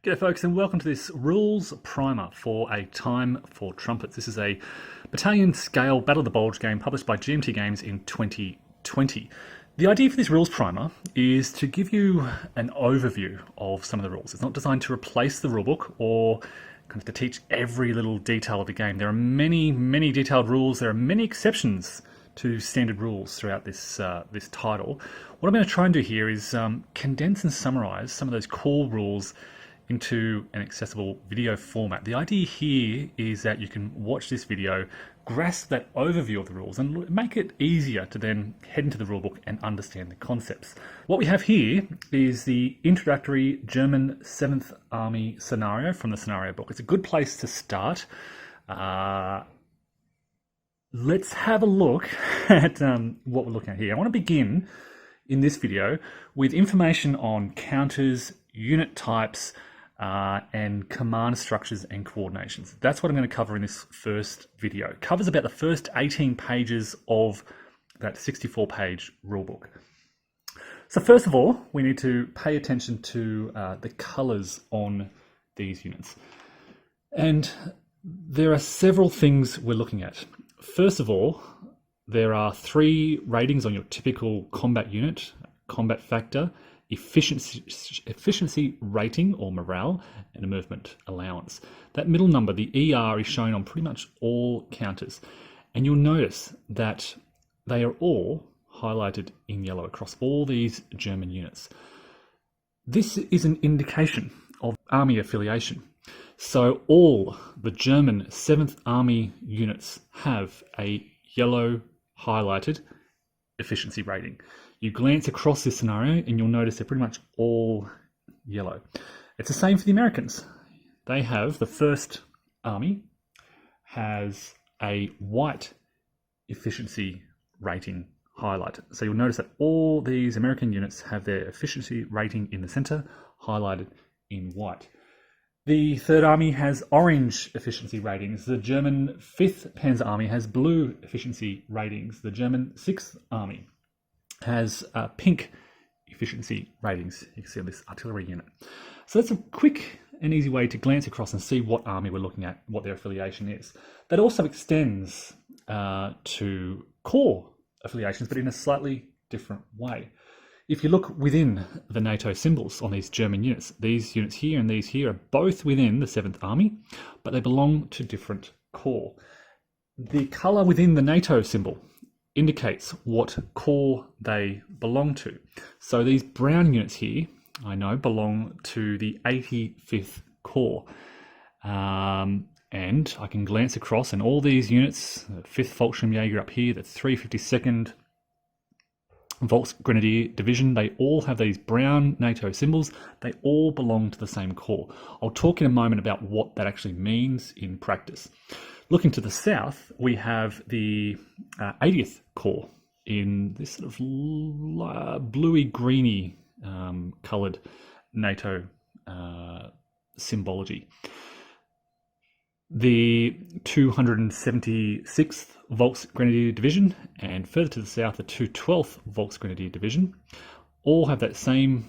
G'day folks and welcome to this rules primer for A Time for Trumpets. This is a battalion scale Battle of the Bulge game published by GMT Games in 2020. The idea for this rules primer is to give you an overview of some of the rules. It's not designed to replace the rulebook or kind of to teach every little detail of the game. There are many detailed rules. There are many exceptions to standard rules throughout this this title. What I'm going to try and do here is condense and summarize some of those core rules into an accessible video format. The idea here is that you can watch this video, grasp that overview of the rules, and make it easier to then head into the rulebook and understand the concepts. What we have here is the introductory German 7th Army scenario from the scenario book. It's a good place to start. Let's have a look at what we're looking at here. I want to begin in this video with information on counters, unit types, and command structures and coordinations. That's what I'm going to cover in this first video. It covers about the first 18 pages of that 64-page rulebook. So first of all, we need to pay attention to the colors on these units. And there are several things we're looking at. First of all, there are 3 ratings on your typical combat unit: combat factor, efficiency rating or morale, and a movement allowance. That middle number, the ER, is shown on pretty much all counters. And you'll notice that they are all highlighted in yellow across all these German units. This is an indication of army affiliation. So all the German 7th Army units have a yellow highlighted efficiency rating. You glance across this scenario and you'll notice they're pretty much all yellow. It's the same for the Americans. They have, the 1st Army has a white efficiency rating highlighted. So you'll notice that all these American units have their efficiency rating in the center highlighted in white. The 3rd Army has orange efficiency ratings. The German 5th Panzer Army has blue efficiency ratings. The German 6th Army has pink efficiency ratings. You can see on this artillery unit. So that's a quick and easy way to glance across and see what army we're looking at, what their affiliation is. That also extends to corps affiliations, but in a slightly different way. If you look within the NATO symbols on these German units, these units here and these here are both within the 7th Army, but they belong to different corps. The colour within the NATO symbol indicates what corps they belong to. So these brown units here, I know, belong to the 85th Corps. And I can glance across, and all these units, the 5th Fallschirmjäger up here, the 352nd Volksgrenadier Division, they all have these brown NATO symbols. They all belong to the same corps. I'll talk in a moment about what that actually means in practice. Looking to the south, we have the 80th Corps in this sort of bluey-greeny coloured NATO symbology. The 276th Volksgrenadier Division, and further to the south, the 212th Volksgrenadier Division, all have that same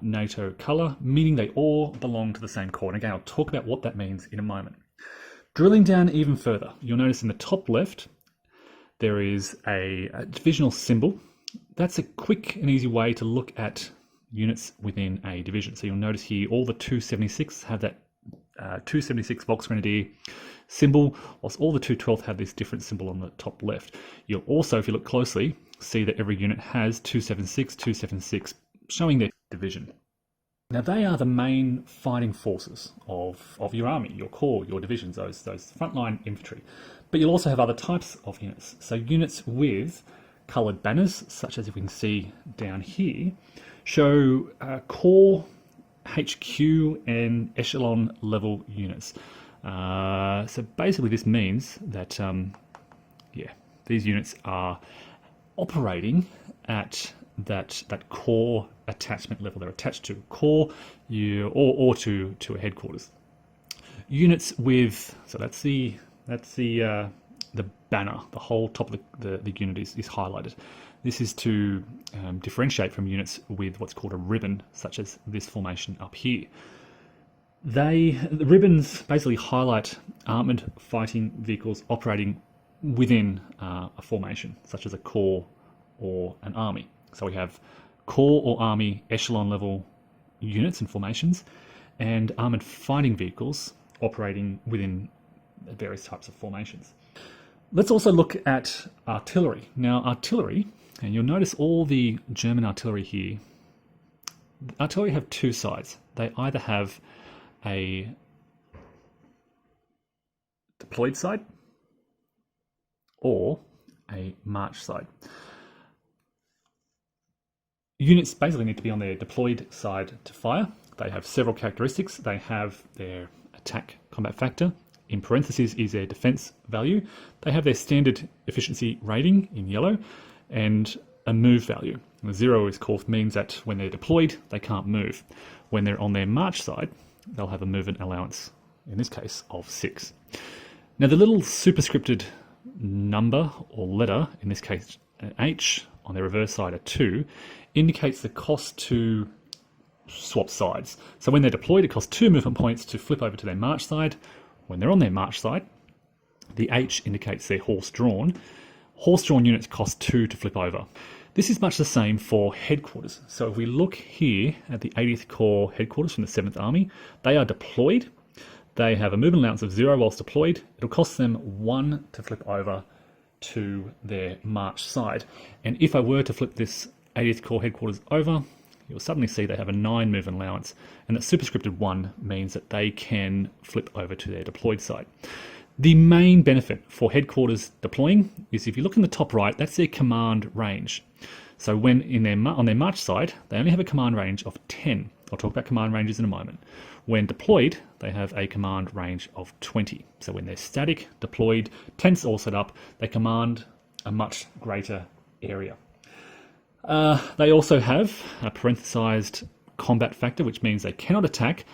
NATO colour, meaning they all belong to the same corps. And again, I'll talk about what that means in a moment. Drilling down even further, you'll notice in the top left, there is a divisional symbol. That's a quick and easy way to look at units within a division. So you'll notice here all the 276 have that 276 Volksgrenadier symbol, whilst all the 212th have this different symbol on the top left. You'll also, if you look closely, see that every unit has 276, 276, showing their division. Now they are the main fighting forces of your army, your corps, your divisions, those frontline infantry. But you'll also have other types of units. So units with coloured banners, such as you can see down here, show corps, HQ and echelon level units. So basically this means that these units are operating at that core attachment level. They're attached to a core or to a headquarters. Units with, so that's the banner, the whole top of the unit is highlighted. This is to differentiate from units with what's called a ribbon, such as this formation up here. The ribbons basically highlight armoured fighting vehicles operating within a formation, such as a corps or an army. So we have corps or army echelon level units and formations, and armoured fighting vehicles operating within various types of formations. Let's also look at artillery. Now, artillery, and you'll notice all the German artillery here, artillery have two sides. They either have a deployed side or a march side. Units basically need to be on their deployed side to fire. They have several characteristics. They have their attack combat factor, in parentheses is their defense value. They have their standard efficiency rating in yellow and a move value. The 0 is called means that when they're deployed, they can't move. When they're on their march side, they'll have a movement allowance, in this case, of 6. Now the little superscripted number or letter, in this case an H, on their reverse side a 2, indicates the cost to swap sides. So when they're deployed, it costs 2 movement points to flip over to their march side. When they're on their march side, the H indicates their horse-drawn. Horse-drawn units cost 2 to flip over. This is much the same for headquarters. So if we look here at the 80th Corps headquarters from the 7th Army, they are deployed. They have a movement allowance of 0 whilst deployed. It'll cost them 1 to flip over to their march side. And if I were to flip this 80th Corps headquarters over, you'll suddenly see they have a 9 movement allowance, and that superscripted 1 means that they can flip over to their deployed side. The main benefit for headquarters deploying is if you look in the top right, that's their command range. So when on their march side, they only have a command range of 10. I'll talk about command ranges in a moment. When deployed, they have a command range of 20. So when they're static, deployed, tents all set up, they command a much greater area. They also have a parenthesized combat factor, which means they cannot attack.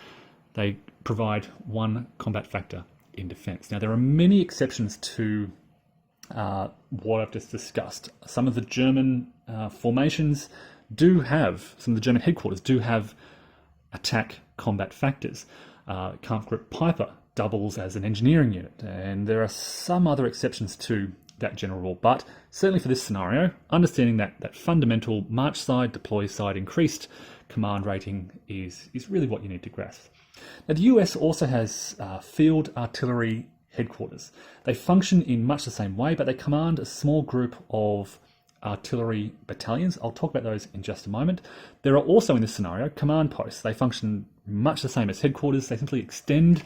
They provide 1 combat factor in defense. Now, there are many exceptions to what I've just discussed. Some of the German formations do have, some of the German headquarters do have attack combat factors. Kampfgruppe Piper doubles as an engineering unit, and there are some other exceptions to that general rule, but certainly for this scenario, understanding that fundamental march side, deploy side increased command rating is really what you need to grasp. Now the US also has field artillery headquarters. They function in much the same way, but they command a small group of artillery battalions. I'll talk about those in just a moment. There are also in this scenario command posts. They function much the same as headquarters. They simply extend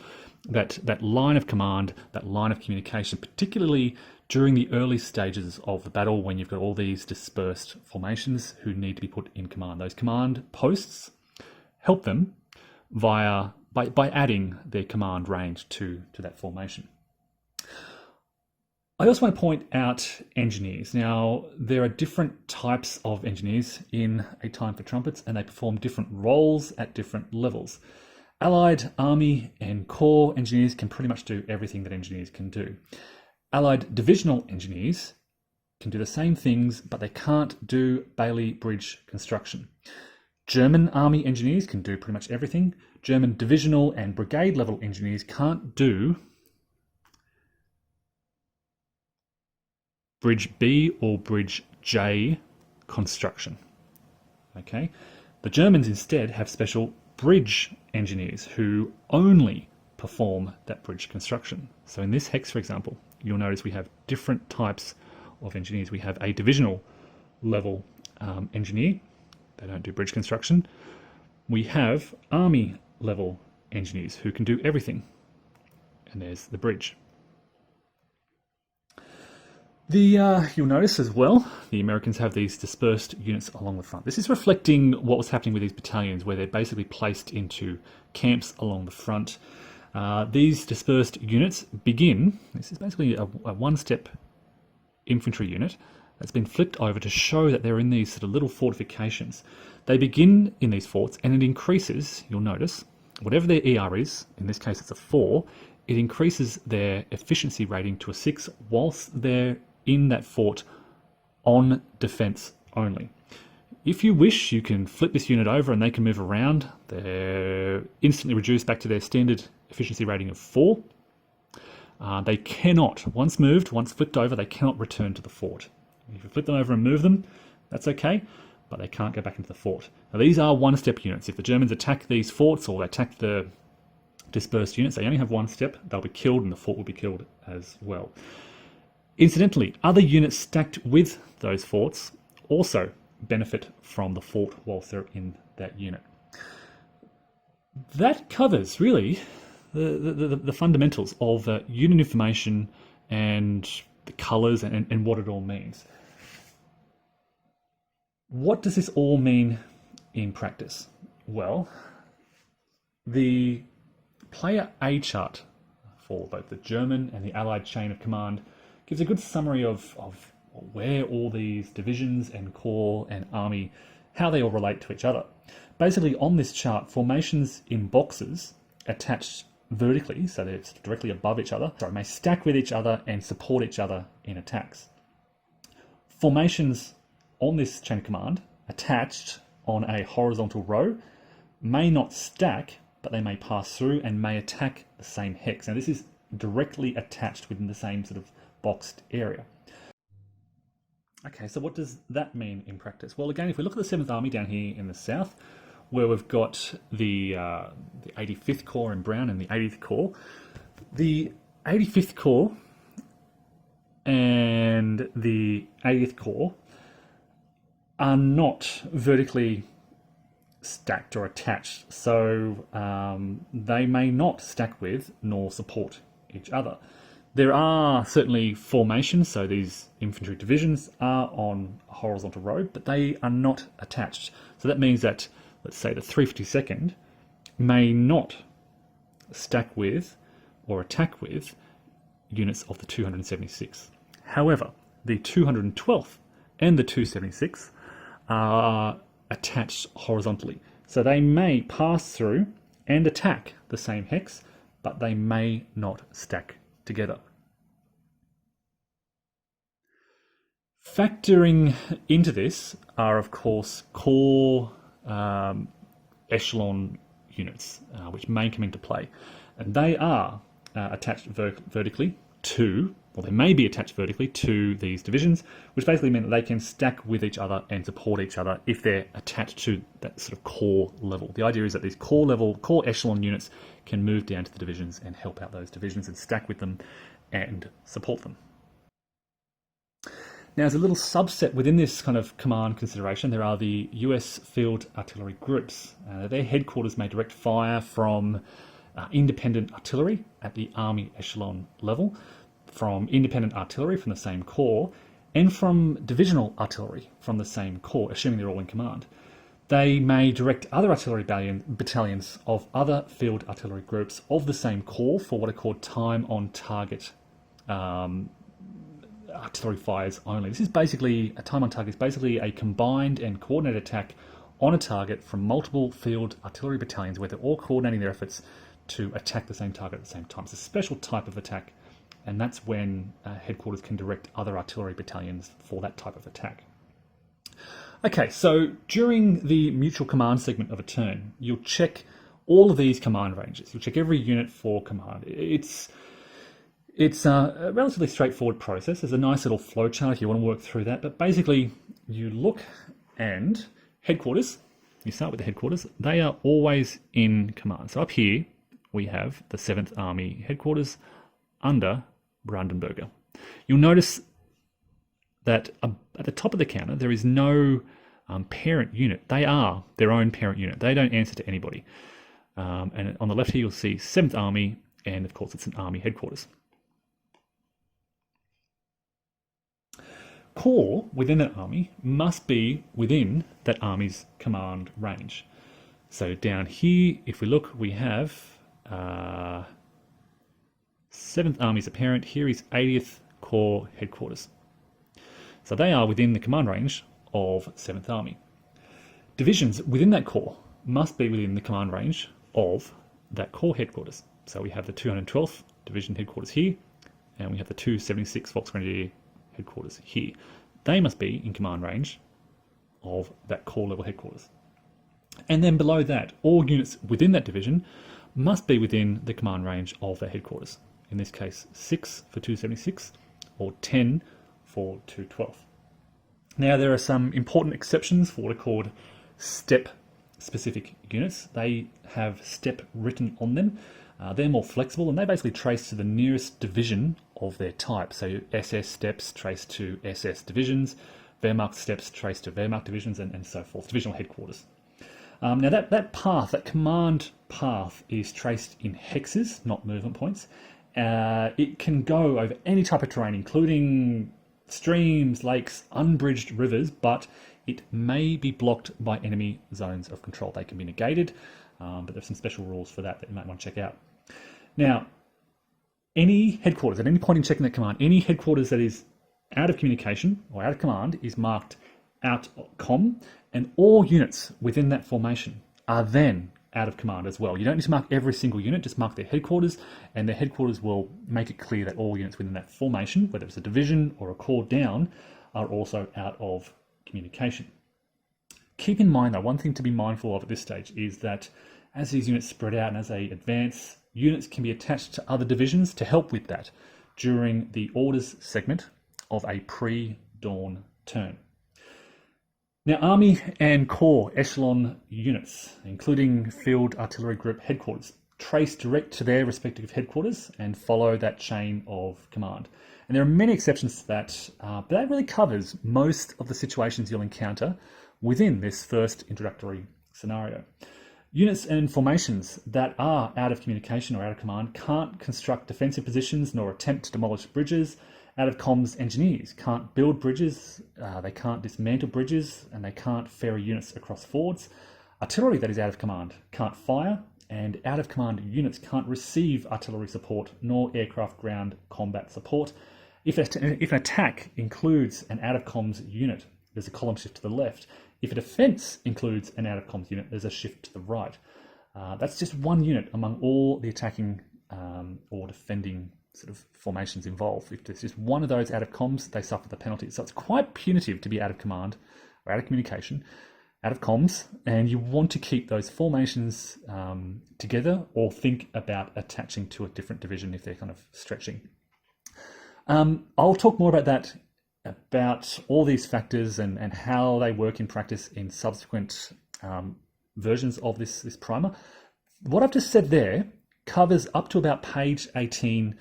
that line of command, that line of communication, particularly during the early stages of the battle when you've got all these dispersed formations who need to be put in command. Those command posts help them by adding their command range to that formation. I also want to point out engineers. Now, there are different types of engineers in A Time for Trumpets, and they perform different roles at different levels. Allied, Army, and Corps engineers can pretty much do everything that engineers can do. Allied divisional engineers can do the same things, but they can't do Bailey Bridge construction. German Army engineers can do pretty much everything. German divisional and brigade level engineers can't do Bridge B or Bridge J construction. Okay, the Germans instead have special bridge engineers who only perform that bridge construction. So in this hex, for example, you'll notice we have different types of engineers. We have a divisional level engineer. They don't do bridge construction. We have army level engineers who can do everything. And there's the bridge. You'll notice as well, the Americans have these dispersed units along the front. This is reflecting what was happening with these battalions, where they're basically placed into camps along the front. These dispersed units begin, this is basically a one-step infantry unit that's been flipped over to show that they're in these sort of little fortifications. They begin in these forts, and it increases, you'll notice, whatever their ER is, in this case it's a 4, it increases their efficiency rating to a 6 whilst they're in that fort on defense only. If you wish, you can flip this unit over and they can move around. They're instantly reduced back to their standard efficiency rating of 4. They cannot, once moved, once flipped over, they cannot return to the fort. If you flip them over and move them, that's okay, but they can't go back into the fort. Now these are one-step units. If the Germans attack these forts or they attack the dispersed units, they only have one step, they'll be killed and the fort will be killed as well. Incidentally, other units stacked with those forts also benefit from the fort whilst they're in that unit. That covers really the fundamentals of unit information and the colours and what it all means. What does this all mean in practice? Well, the player A chart for both the German and the Allied chain of command gives a good summary of where all these divisions and corps and army, how they all relate to each other. Basically, on this chart, formations in boxes attached vertically, so they're directly above each other, may stack with each other and support each other in attacks. Formations on this chain of command, attached on a horizontal row, may not stack, but they may pass through and may attack the same hex. Now this is directly attached within the same sort of boxed area. Okay, so what does that mean in practice? Well, again, if we look at the 7th Army down here in the south, where we've got the 85th Corps in brown and the 80th Corps, the 85th Corps and the 80th Corps are not vertically stacked or attached, so they may not stack with nor support each other. There are certainly formations, so these infantry divisions are on a horizontal row, but they are not attached. So that means that, let's say, the 352nd may not stack with or attack with units of the 276. However, the 212th and the 276 are attached horizontally. So they may pass through and attack the same hex, but they may not stack together. Factoring into this are, of course, corps echelon units, which may come into play. And they are attached vertically to, or they may be attached vertically to these divisions, which basically mean that they can stack with each other and support each other if they're attached to that sort of core level. The idea is that these core echelon units can move down to the divisions and help out those divisions and stack with them and support them. Now, as a little subset within this kind of command consideration, there are the US Field Artillery Groups. Their headquarters may direct fire from independent artillery at the army echelon level, from independent artillery from the same corps, and from divisional artillery from the same corps, assuming they're all in command. They may direct other artillery battalions of other field artillery groups of the same corps for what are called time on target artillery fires only. This is basically, a time on target is basically a combined and coordinated attack on a target from multiple field artillery battalions where they're all coordinating their efforts to attack the same target at the same time. It's a special type of attack, and that's when headquarters can direct other artillery battalions for that type of attack. Okay, so during the mutual command segment of a turn, you'll check all of these command ranges. You'll check every unit for command. It's a relatively straightforward process. There's a nice little flow chart if you want to work through that, but basically you look and headquarters, you start with the headquarters, they are always in command. So up here we have the 7th Army headquarters under Brandenburger. You'll notice that at the top of the counter there is no parent unit. They are their own parent unit. They don't answer to anybody. And on the left here you'll see 7th Army, and of course it's an Army headquarters. Corps within that army must be within that army's command range. So down here, if we look, we have 7th Army's apparent. Here is 80th Corps headquarters. So they are within the command range of 7th Army. Divisions within that corps must be within the command range of that corps headquarters. So we have the 212th Division headquarters here, and we have the 276th Volksgrenadier headquarters here. They must be in command range of that core level headquarters. And then below that, all units within that division must be within the command range of their headquarters. In this case, 6 for 276 or 10 for 212. Now, there are some important exceptions for what are called step-specific units. They have step written on them. They're more flexible, and they basically trace to the nearest division of their type. So SS steps trace to SS divisions, Wehrmacht steps trace to Wehrmacht divisions, and so forth, divisional headquarters. Now that path, that command path, is traced in hexes, not movement points. It can go over any type of terrain, including streams, lakes, unbridged rivers, but it may be blocked by enemy zones of control. They can be negated, but there's some special rules for that you might want to check out. Now, any headquarters, at any point in checking that command, any headquarters that is out of communication or out of command is marked out com, and all units within that formation are then out of command as well. You don't need to mark every single unit, just mark their headquarters, and their headquarters will make it clear that all units within that formation, whether it's a division or a corps down, are also out of communication. Keep in mind though, one thing to be mindful of at this stage is that as these units spread out and as they advance, units can be attached to other divisions to help with that during the orders segment of a pre-dawn turn. Now, Army and Corps echelon units, including Field Artillery Group headquarters, trace direct to their respective headquarters and follow that chain of command. And there are many exceptions to that, but that really covers most of the situations you'll encounter within this first introductory scenario. Units and formations that are out of communication or out of command can't construct defensive positions nor attempt to demolish bridges. Out of comms engineers can't build bridges, they can't dismantle bridges, and they can't ferry units across fords. Artillery that is out of command can't fire, and out of command units can't receive artillery support nor aircraft ground combat support. If an attack includes an out of comms unit, there's a column shift to the left. If a defense includes an out of comms unit, there's a shift to the right. That's just one unit among all the attacking or defending sort of formations involved. If there's just one of those out of comms, they suffer the penalty. So it's quite punitive to be out of command or out of communication, out of comms, and you want to keep those formations together or think about attaching to a different division if they're kind of stretching. I'll talk more about that, about all these factors and how they work in practice in subsequent versions of this primer. What I've just said there covers up to about page 18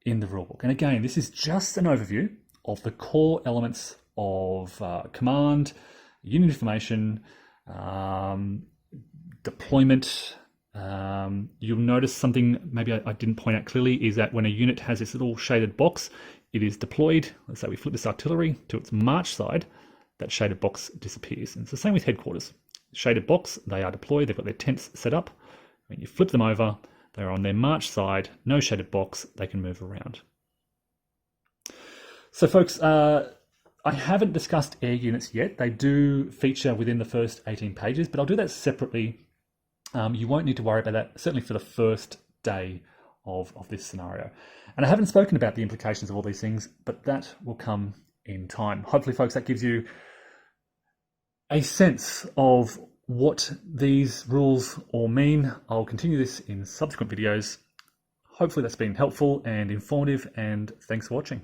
in the rulebook. And again, this is just an overview of the core elements of command, unit information, deployment. You'll notice something maybe I didn't point out clearly is that when a unit has this little shaded box, it is deployed. Let's say we flip this artillery to its march side, that shaded box disappears. And it's the same with headquarters. Shaded box, they are deployed, they've got their tents set up. When you flip them over, they're on their march side, no shaded box, they can move around. So folks, I haven't discussed air units yet. They do feature within the first 18 pages, but I'll do that separately. You won't need to worry about that, certainly for the first day of this scenario. And I haven't spoken about the implications of all these things, but that will come in time. Hopefully, folks, that gives you a sense of what these rules all mean. I'll continue this in subsequent videos. Hopefully that's been helpful and informative, and thanks for watching.